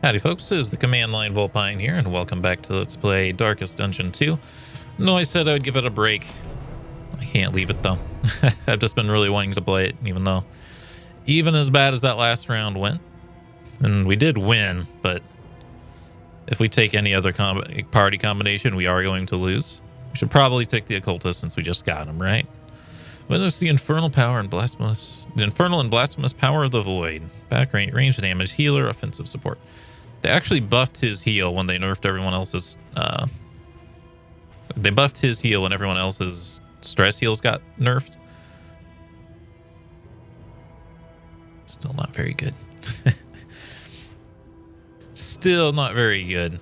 Howdy folks, this is the Command Line Volpine here, and welcome back to Let's Play Darkest Dungeon 2. No, I said I would give it a break. I can't leave it though. I've just been really wanting to play it, even as bad as that last round went. And we did win, but if we take any other party combination, we are going to lose. We should probably take the Occultist since we just got him, right? Witness the infernal power and the infernal and blasphemous power of the void. Back range damage, healer, offensive support. They actually buffed his heal when they nerfed everyone else's. They buffed his heal when everyone else's stress heals got nerfed. Still not very good. Still not very good.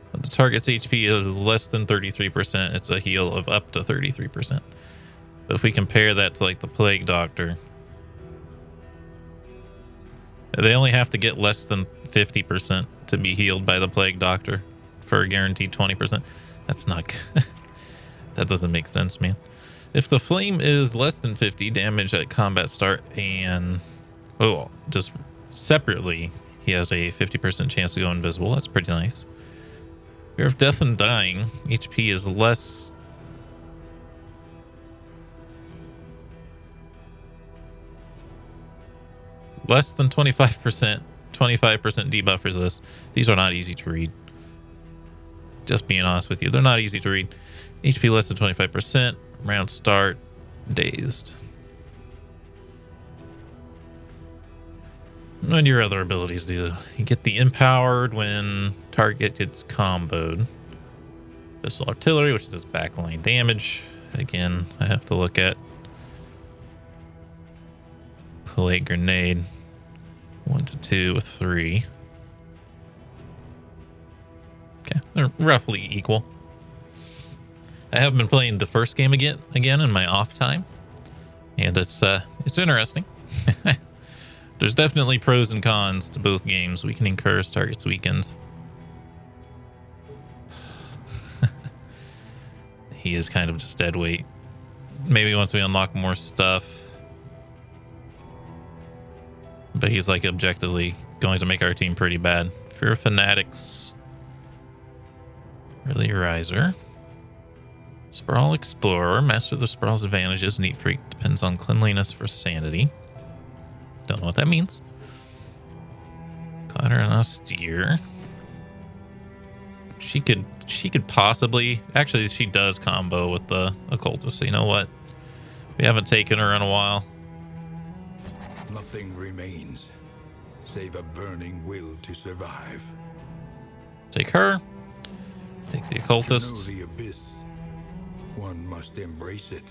When the target's HP is less than 33%, it's a heal of up to 33%. But if we compare that to like the Plague Doctor, they only have to get less than 50% to be healed by the Plague Doctor for a guaranteed 20%. That's not good. That doesn't make sense, man. If the flame is less than 50 damage at combat start and just separately, he has a 50% chance to go invisible. That's pretty nice. Fear of death and dying, HP is less than 25%. 25% debuff resist. These are not easy to read. Just being honest with you, they're not easy to read. HP less than 25%. Round start. Dazed. And your other abilities do. You get the empowered when target gets comboed. Pistol artillery, which is backline damage. Again, I have to look at Plague grenade. 1 to 2 with 3. Okay, they're roughly equal. I have been playing the first game again in my off time, and it's interesting. There's definitely pros and cons to both games. We can incur as targets weakened. He is kind of just dead weight. Maybe once we unlock more stuff. But he's like objectively going to make our team pretty bad. Fear of Fanatics. Early Riser. Sprawl Explorer. Master the Sprawl's advantages. Neat Freak depends on cleanliness for sanity. Don't know what that means. Connor and Austere. She could possibly... Actually, she does combo with the Occultist. So you know what? We haven't taken her in a while. Nothing remains, save a burning will to survive. Take her. Take the Occultist. To know the abyss, one must embrace it.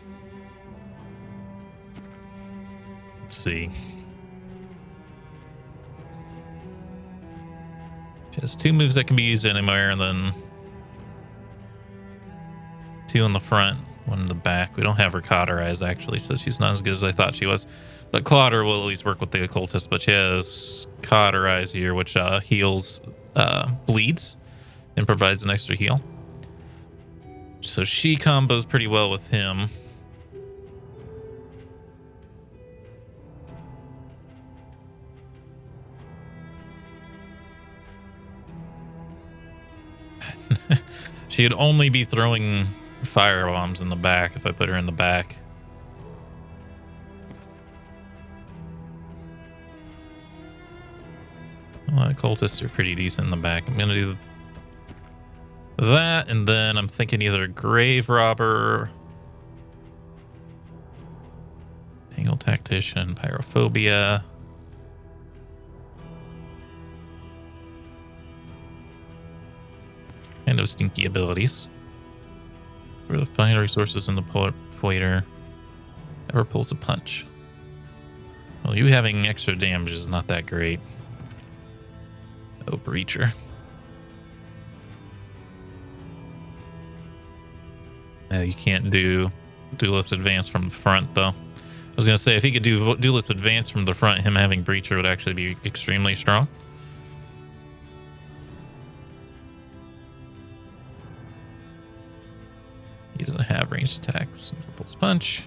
Let's see. She has 2 moves that can be used anywhere, and then 2 in the front, 1 in the back. We don't have her cauterized, actually, so she's not as good as I thought she was. But Clotter will at least work with the Occultist, but she has Cauterize here, which heals bleeds and provides an extra heal. So she combos pretty well with him. She would only be throwing fire bombs in the back if I put her in the back. Well, Occultists are pretty decent in the back. I'm going to do that, and then I'm thinking either Grave Robber, Tangle Tactician, Pyrophobia. Kind of stinky abilities. For the final resources in the Foiter. Ever pulls a punch. Well, you having extra damage is not that great. Oh, Breacher. No, you can't do Duelist Advance from the front, though. I was going to say, if he could do Duelist Advance from the front, him having Breacher would actually be extremely strong. He doesn't have ranged attacks. Pulse Punch.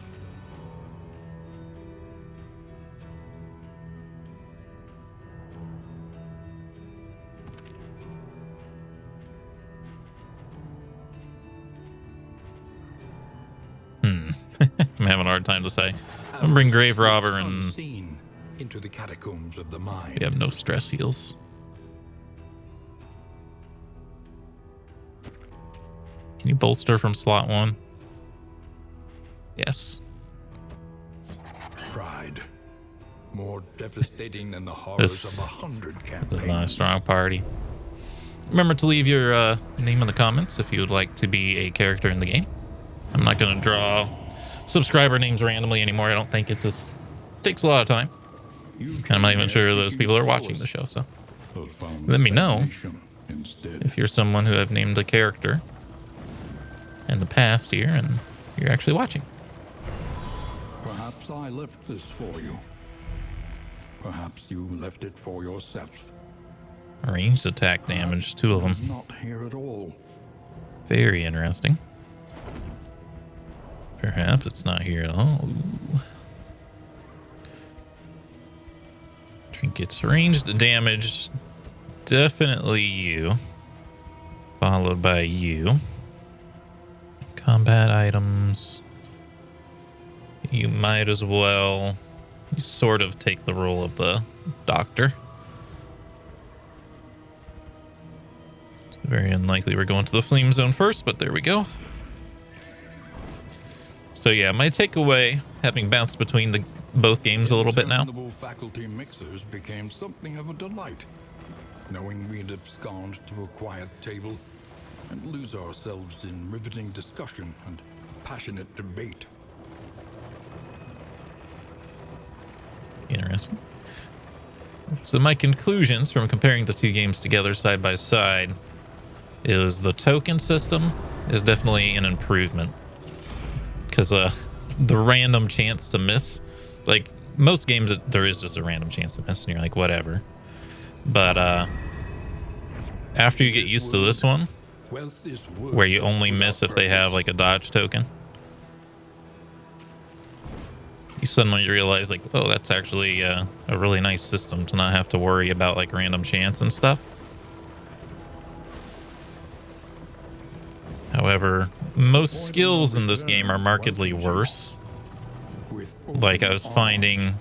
I'm having a hard time to say. I'm gonna bring Grave Robber, and Unseen into the catacombs of the mind. we have no stress heals. Can you bolster from slot 1? Yes. Pride. More devastating than the horrors of 100 This is campaigns. not a strong party. Remember to leave your name in the comments if you would like to be a character in the game. I'm not going to draw subscriber names randomly anymore. I don't think it just takes a lot of time. And I'm not even sure those people are watching the show, so let me know if you're someone who I've named a character in the past here and you're actually watching. Perhaps I left this for you. Perhaps you left it for yourself. Ranged attack damage, 2 of them. It's not here at all. Very interesting. Perhaps it's not here at all. Ooh. Trinkets, ranged damage, definitely you. Followed by you. Combat items. You might as well. You sort of take the role of the doctor. It's very unlikely we're going to the flame zone first, but there we go. So yeah, my takeaway, having bounced between both games a little bit now. Interminable faculty mixers became something of a delight, knowing we'd abscond to a quiet table and lose ourselves in riveting discussion and passionate debate. Interesting. So my conclusions from comparing the 2 games together side by side is the token system is definitely an improvement. Because the random chance to miss, like most games, there is just a random chance to miss, and you're like, whatever. But after you get used to this one, where you only miss if they have like a dodge token, you suddenly realize like, oh, that's actually a really nice system to not have to worry about like random chance and stuff. However, most skills in this game are markedly worse. Like I was finding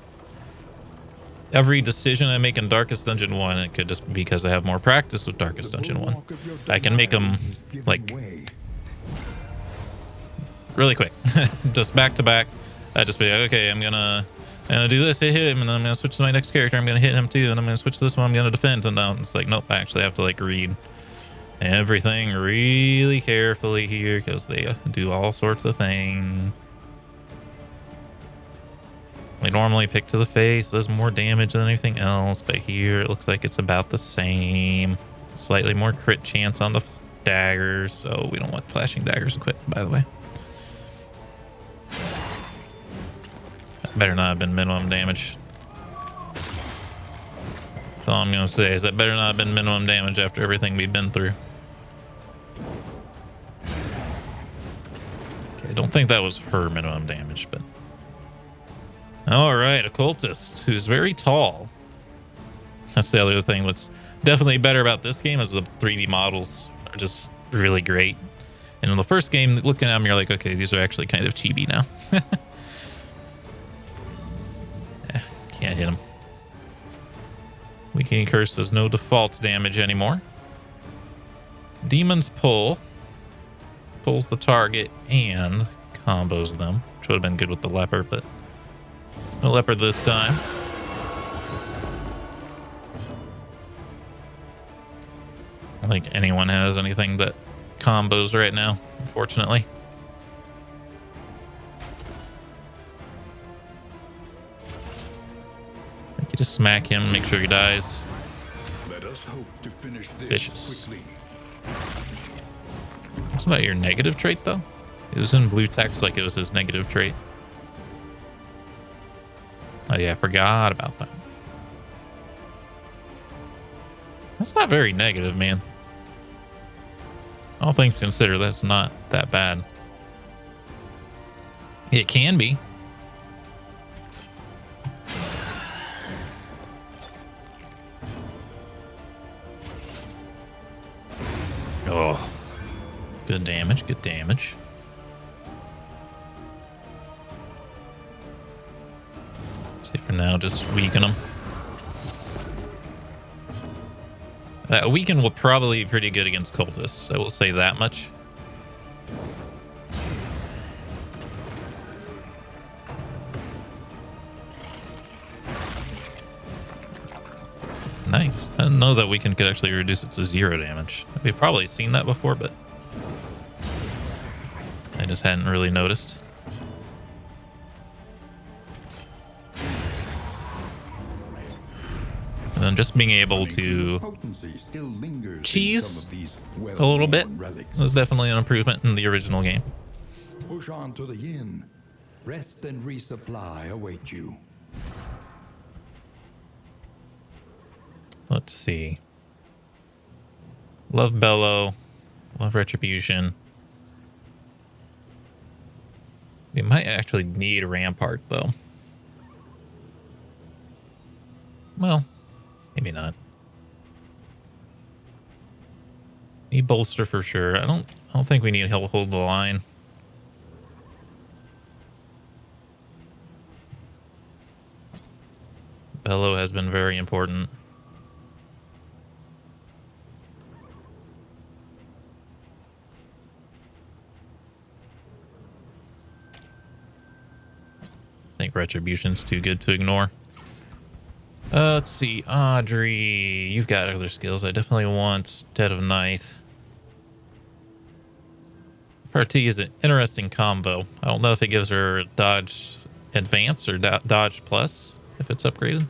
every decision I make in Darkest Dungeon 1, it could just be because I have more practice with Darkest Dungeon 1. I can make them like really quick, just back to back. I just be like, okay, I'm gonna do this, hit him, and then I'm gonna switch to my next character. I'm gonna hit him too, and I'm gonna switch to this one. I'm gonna defend, and now it's like, nope, I actually have to like read everything really carefully here because they do all sorts of things. We normally pick to the face, does more damage than anything else, but here it looks like it's about the same. Slightly more crit chance on the daggers, so we don't want flashing daggers equipped, by the way. That better not have been minimum damage. That's all I'm gonna say, is that better not have been minimum damage after everything we've been through. Okay, I don't think that was her minimum damage, but all right, a cultist who's very tall. That's the other thing that's definitely better about this game, is the 3D models are just really great. And in the first game, looking at them, you're like, okay, these are actually kind of chibi now. Can't hit him. Weakening Curse does no default damage anymore. Demon's Pull pulls the target and combos them, which would have been good with the leopard, but no leopard this time. I don't think anyone has anything that combos right now, unfortunately. I think you just smack him, make sure he dies. Let us hope to finish this Vicious. quickly. What's about your negative trait, though? It was in blue text like it was his negative trait. Oh, yeah, I forgot about that. That's not very negative, man. All things considered, that's not that bad. It can be. Oh, good damage, good damage. See, for now, just weaken them. Weaken will probably be pretty good against cultists. I will say that much. Nice. I didn't know that weaken could actually reduce it to 0 damage. We've probably seen that before, but I just hadn't really noticed. And then just being able to cheese a little bit was definitely an improvement in the original game. Push on to the inn. Rest and resupply await you. Let's see. Love Bellow. Love Retribution. We might actually need a Rampart, though. Well, maybe not. Need Bolster for sure. I don't think we need help hold the line. Bellow has been very important. I think Retribution's too good to ignore. Let's see. Audrey, you've got other skills. I definitely want Dead of Night. Party is an interesting combo. I don't know if it gives her Dodge Advance or Dodge Plus if it's upgraded,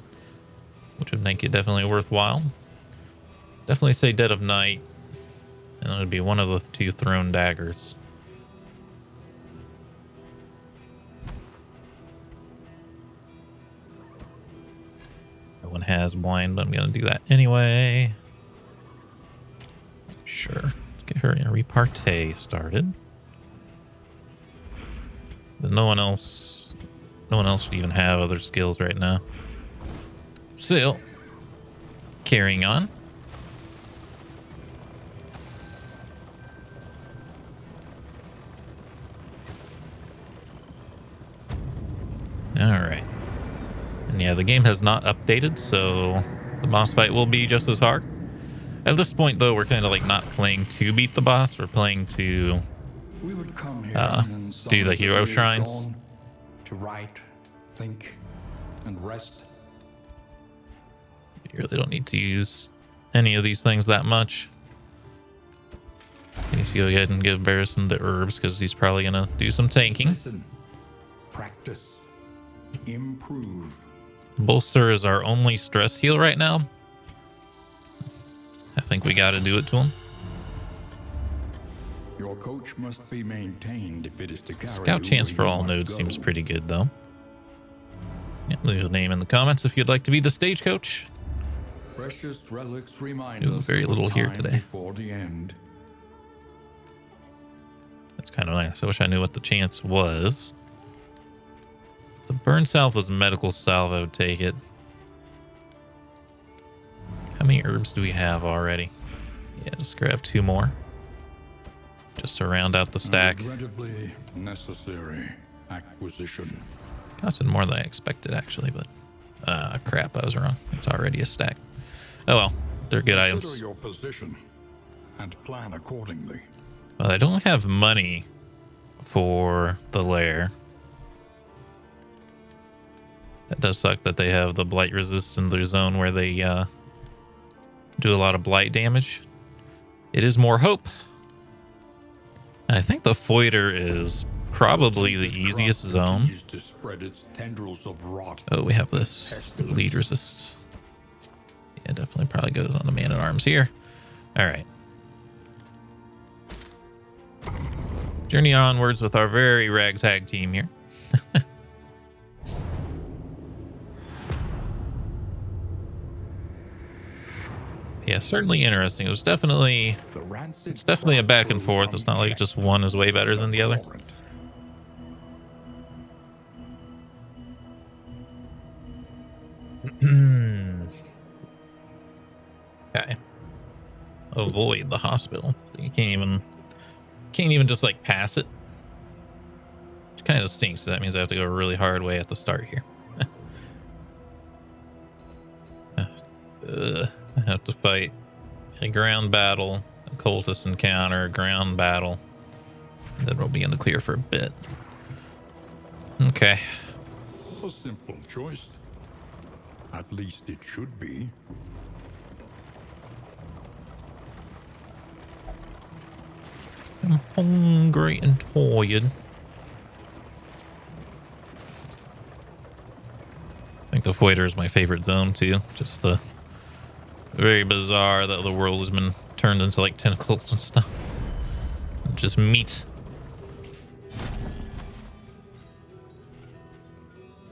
which would make it definitely worthwhile. Definitely say Dead of Night, and it would be one of the 2 thrown daggers. One has blind, but I'm gonna do that anyway. Sure. Let's get her in a repartee started. But no one else should even have other skills right now. Still, carrying on. All right. And yeah, the game has not updated, so the boss fight will be just as hard. At this point, though, we're kind of like not playing to beat the boss. We're playing to do the hero shrines. To write, think, and rest. You really don't need to use any of these things that much. Let's go ahead and give Barrison the herbs because he's probably going to do some tanking. Listen, practice, improve. Bolster is our only stress heal right now. I think we got to do it to him. Your coach must be maintained if it is to carry Scout chance for all nodes seems pretty good, though. Yeah, leave a name in the comments if you'd like to be the stagecoach. Precious relics remind Do us very little of here time today. Before the end. That's kind of nice. I wish I knew what the chance was. If the burn salve was medical salve, I would take it. How many herbs do we have already? Yeah, just grab 2 more. Just to round out the stack. Regrettably necessary acquisition. Costed more than I expected, actually, but crap, I was wrong. It's already a stack. Oh well, they're good items. Consider your position and plan accordingly. Well, I don't have money for the lair. That does suck that they have the blight resist in their zone where they do a lot of blight damage. It is more hope. And I think the Foider is probably the easiest zone. To spread its tendrils of rot. Oh, we have this bleed resist. Yeah, definitely probably goes on the man-at-arms here. All right. Journey onwards with our very ragtag team here. Yeah, certainly interesting. It's definitely a back and forth. It's not like just one is way better than the other. Okay. Avoid the hospital. You can't even just like pass it. Which kind of stinks. So that means I have to go a really hard way at the start here. I have to fight a ground battle, a cultist encounter, a ground battle. And then we'll be in the clear for a bit. Okay. A simple choice. At least it should be. I'm hungry and tired. I think the Foider is my favorite zone too. Just the very bizarre that the world has been turned into like tentacles and stuff. Just meat.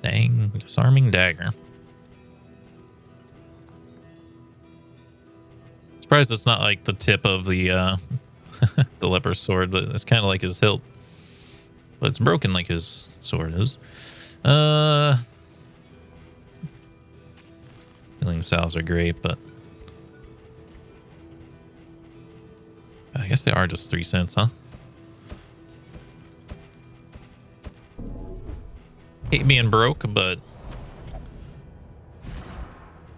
Dang, disarming dagger. Surprised it's not like the tip of the the leper's sword, but it's kind of like his hilt. But it's broken like his sword is. Healing salves are great, but I guess they are just 3 cents, huh? Hate being broke, but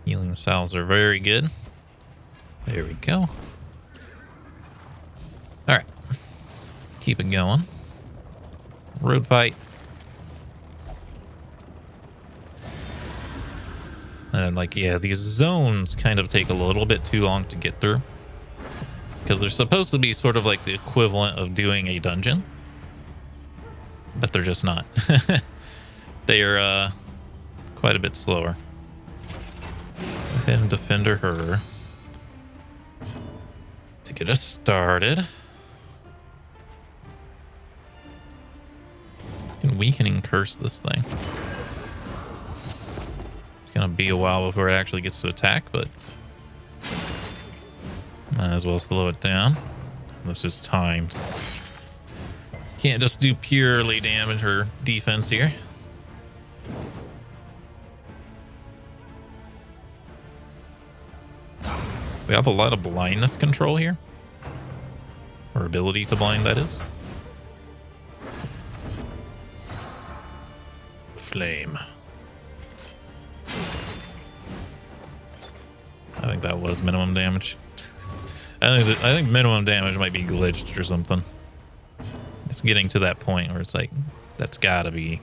healing salves are very good. There we go. All right, keep it going. Road fight. And like, yeah, these zones kind of take a little bit too long to get through because they're supposed to be sort of like the equivalent of doing a dungeon, but they're just not. They are quite a bit slower. Go ahead and defender her to get us started. Can weakening curse this thing. It's gonna be a while before it actually gets to attack, but might as well slow it down. This is timed. Can't just do purely damage or defense here. We have a lot of blindness control here. Or ability to blind, that is. Flame. I think that was minimum damage. I think minimum damage might be glitched or something. It's getting to that point where it's like, that's gotta be.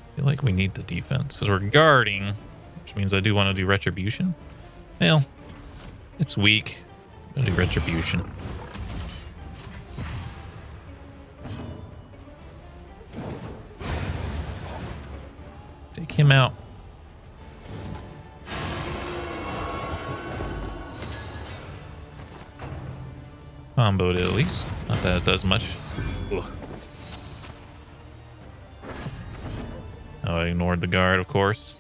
I feel like we need the defense because we're guarding, which means I do want to do retribution. Well, it's weak. I'm gonna do retribution. Take him out. Comboed at least. Not that it does much. Ugh. Oh, I ignored the guard, of course.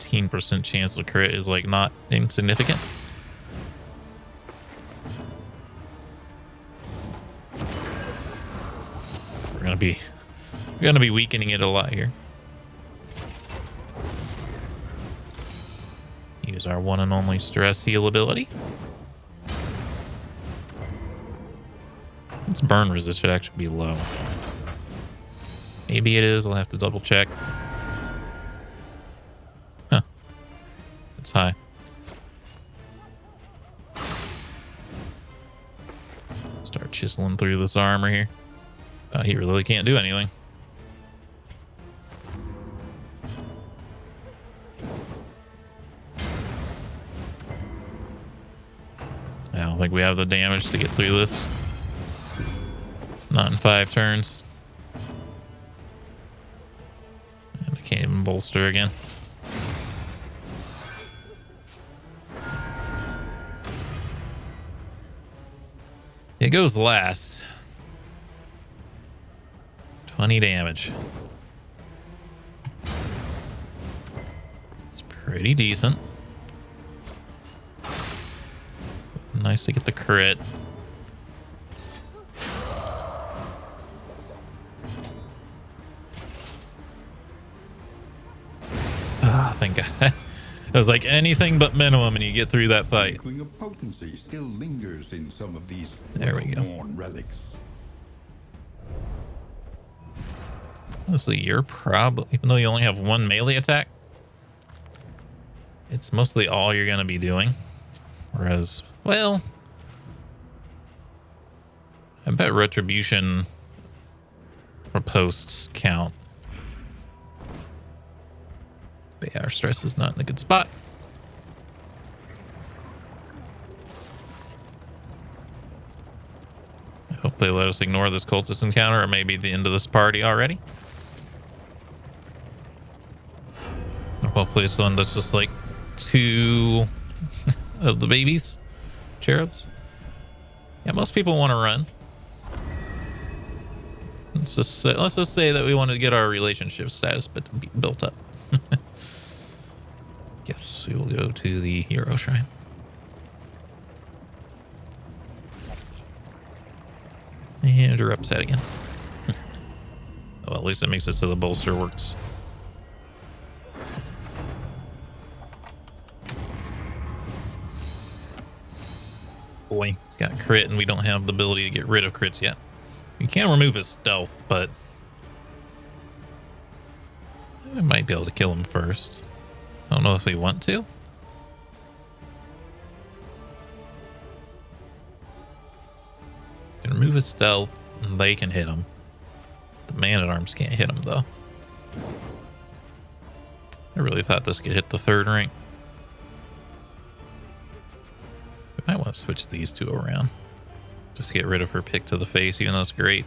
%, chance of crit is like not insignificant. We're gonna be weakening it a lot here. Use our one and only stress heal ability. Its burn resist should actually be low. Maybe it is. I'll have to double check. Huh. It's high. Start chiseling through this armor here. He really can't do anything. I don't think we have the damage to get through this. Not in 5 turns. And I can't even bolster again. It goes last. 20 damage. It's pretty decent. Nice to get the crit. Thank God. It was like anything but minimum, and you get through that fight. Inkling of potency still lingers in some of these There we go. well-worn relics. Honestly, you're probably, even though you only have one melee attack, it's mostly all you're going to be doing. Whereas, well, I bet retribution or posts count. But yeah, our stress is not in a good spot. I hope they let us ignore this cultist encounter, or maybe the end of this party already. Or hopefully it's the one that's just like 2 of the babies, cherubs. Yeah, most people want to run. Let's just say that we want to get our relationship status built up. Yes, we will go to the hero shrine. And you're upset again. Well, at least it makes it so the bolster works. Boy, he's got crit, and we don't have the ability to get rid of crits yet. We can remove his stealth, but I might be able to kill him first. I don't know if we want to. Can remove his stealth, and they can hit him. The man-at-arms can't hit him, though. I really thought this could hit the 3rd rank. I might want to switch these 2 around. Just to get rid of her pick to the face, even though it's great.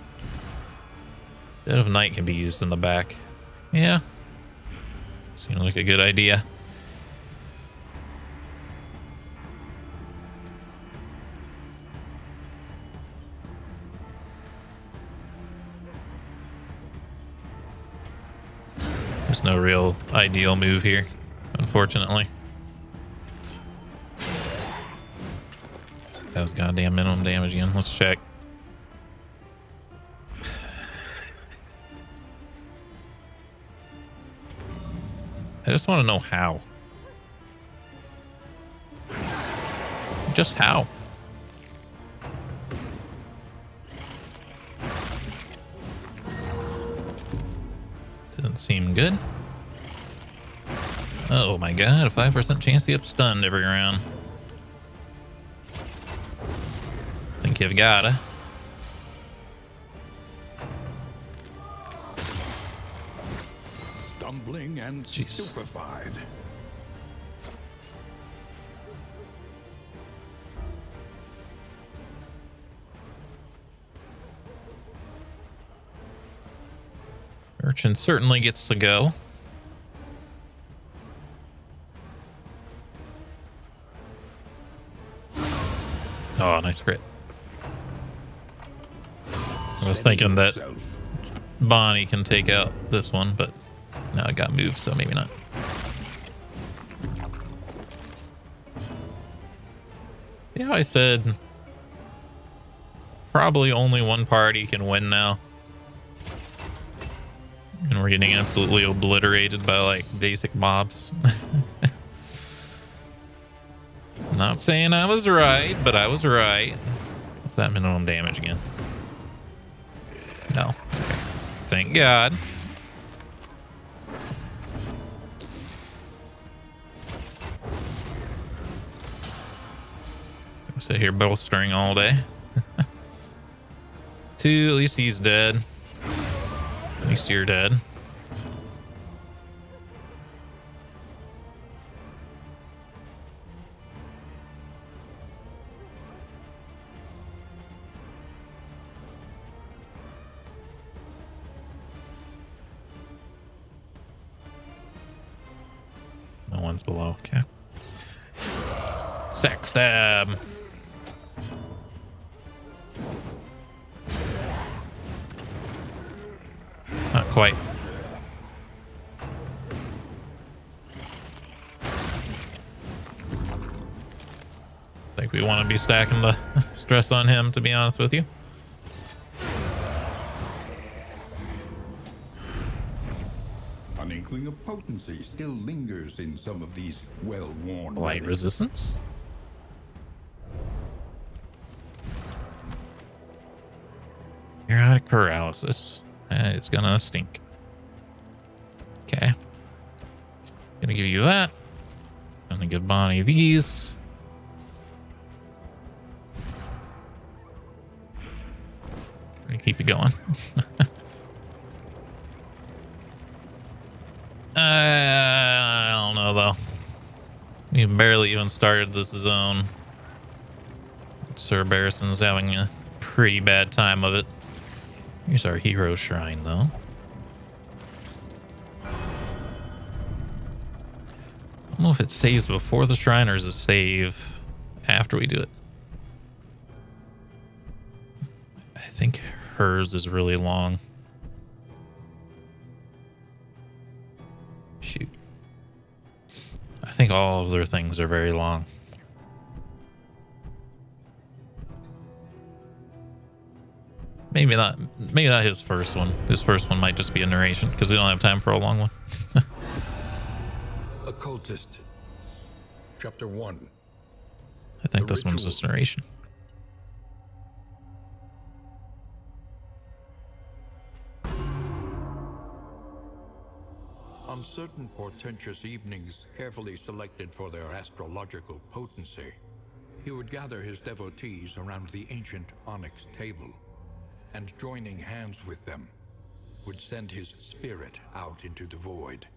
Dead of Night can be used in the back. Yeah. Seemed like a good idea. There's no real ideal move here, unfortunately. That was goddamn minimum damage again. Let's check. I just want to know how. Just how. Doesn't seem good. Oh my god, a 5% chance to get stunned every round. Think you've gotta. Stumbling and stupefied. Urchin certainly gets to go. Oh, nice crit. I was thinking that Bonnie can take out this one, but now it got moved, so maybe not. Yeah, I said probably only one party can win now. And we're getting absolutely obliterated by like basic mobs. Not saying I was right, but I was right. What's that minimum damage again? No. Okay. Thank God. I'll sit here bolstering all day. 2, at least he's dead. At least you're dead. No one's below. Okay. Sack stab. Not quite. I think we want to be stacking the stress on him, to be honest with you. An inkling of potency still lingers in some of these well-worn Light relics. resistance? Periodic paralysis. It's gonna stink. Okay. Gonna give you that. Gonna give Bonnie these. Gonna keep it going. I don't know though. We barely even started this zone. Sir Barrison's having a pretty bad time of it. Here's our hero shrine though. I don't know if it saves before the shrine or is it save after we do it. I think hers is really long. Shoot. I think all of their things are very long. Maybe not his first one. His first one might just be a narration because we don't have time for a long one. Occultist. Chapter 1. I think The this one's ritual. just narration. On certain portentous evenings carefully selected for their astrological potency, he would gather his devotees around the ancient onyx table, and joining hands with them, would send his spirit out into the void.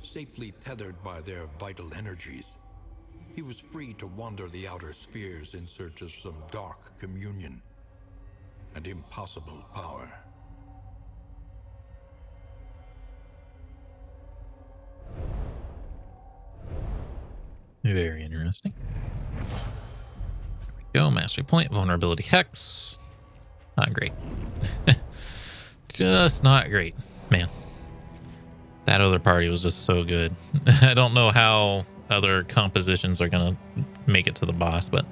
Safely tethered by their vital energies, he was free to wander the outer spheres in search of some dark communion and impossible power. Very interesting. There we go. Mastery point, vulnerability hex. Not great. Just not great. Man. That other party was just so good. I don't know how other compositions are going to make it to the boss, but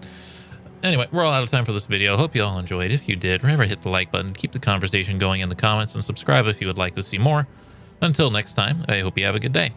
anyway, we're all out of time for this video. Hope you all enjoyed. If you did, remember to hit the like button, keep the conversation going in the comments, and subscribe if you would like to see more. Until next time, I hope you have a good day.